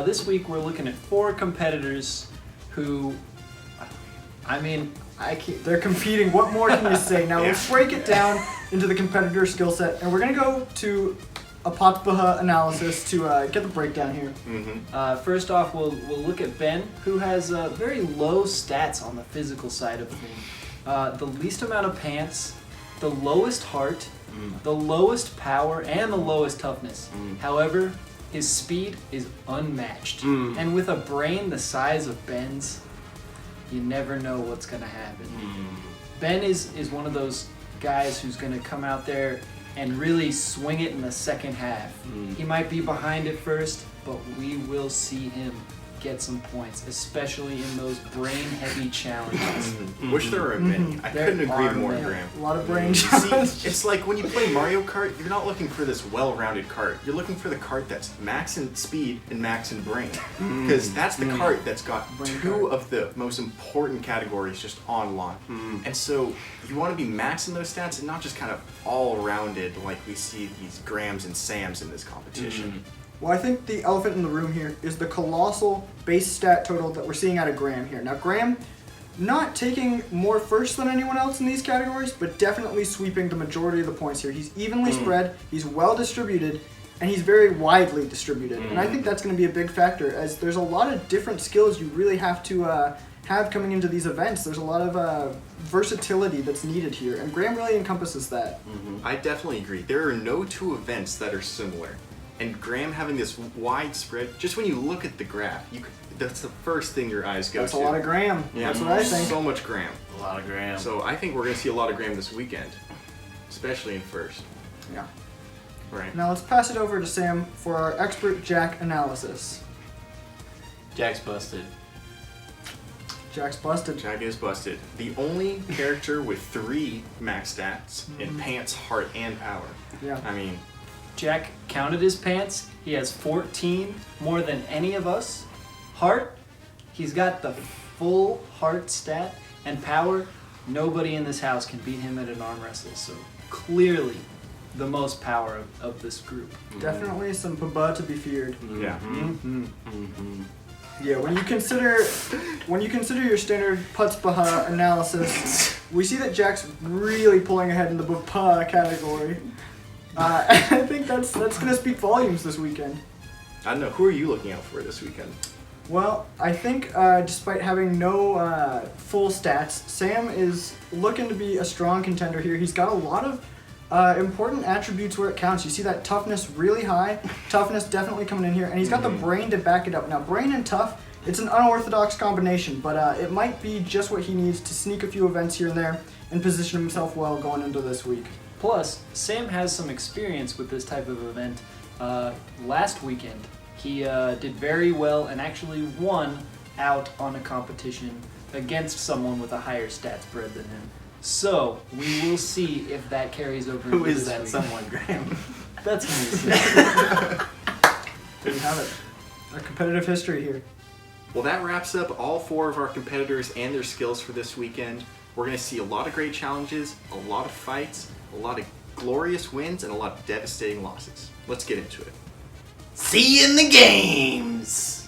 This week we're looking at 4 competitors who, I mean, they're competing. What more can you say? Now let's break it down into the competitor skill set, and we're gonna go to a Patbaha analysis to get the breakdown here. First off, we'll look at Ben, who has very low stats on the physical side of things. The least amount of pants, the lowest heart, the lowest power, and the lowest toughness. However, his speed is unmatched. And with a brain the size of Ben's, you never know what's going to happen. Ben is one of those guys who's going to come out there and really swing it in the second half. He might be behind at first, but we will see him get some points, especially in those brain-heavy challenges. Which there are many. I couldn't agree more, Graham. A lot of brain challenges. See, it's like when you play Mario Kart, you're not looking for this well-rounded cart. You're looking for the cart that's max in speed and max in brain. Because that's the cart that's got two of the most important categories just on lock. And so you want to be maxing those stats and not just kind of all-rounded like we see these Grahams and Sams in this competition. Well, I think the elephant in the room here is the colossal base stat total that we're seeing out of Graham here. Now, Graham not taking more first than anyone else in these categories, but definitely sweeping the majority of the points here. He's evenly spread, he's well distributed, and he's very widely distributed. And I think that's going to be a big factor, as there's a lot of different skills you really have to have coming into these events. There's a lot of versatility that's needed here, and Graham really encompasses that. I definitely agree. There are no 2 events that are similar. And Graham having this widespread, just when you look at the graph, that's the first thing your eyes go to. That's a lot of Graham. Yeah, that's what I think. So much Graham. A lot of Graham. So I think we're going to see a lot of Graham this weekend, especially in first. Yeah. Right. Now let's pass it over to Sam for our expert Jack analysis. Jack's busted. Jack's busted. Jack is busted. The only character with 3 max stats in pants, heart, and power. Yeah. I mean, Jack counted his pants. He has 14 more than any of us. Heart, he's got the full heart stat. And power, nobody in this house can beat him at an arm wrestle. So clearly the most power of this group. Definitely some Baba to be feared. yeah. Yeah, when you consider your standard Patbaha analysis, we see that Jack's really pulling ahead in the Baba category. I think that's going to speak volumes this weekend. I don't know. Who are you looking out for this weekend? Well, I think despite having no full stats, Sam is looking to be a strong contender here. He's got a lot of important attributes where it counts. You see that toughness really high. Toughness definitely coming in here. And he's got the brain to back it up. Now, brain and tough, it's an unorthodox combination, but it might be just what he needs to sneak a few events here and there and position himself well going into this week. Plus, Sam has some experience with this type of event. Last weekend, he did very well and actually won out on a competition against someone with a higher stat spread than him. So, we will see if that carries over Who into is this that week. someone, Graham? That's me. There you have it. A competitive history here. Well, that wraps up all 4 of our competitors and their skills for this weekend. We're going to see a lot of great challenges, a lot of fights, a lot of glorious wins, and a lot of devastating losses. Let's get into it. See you in the games!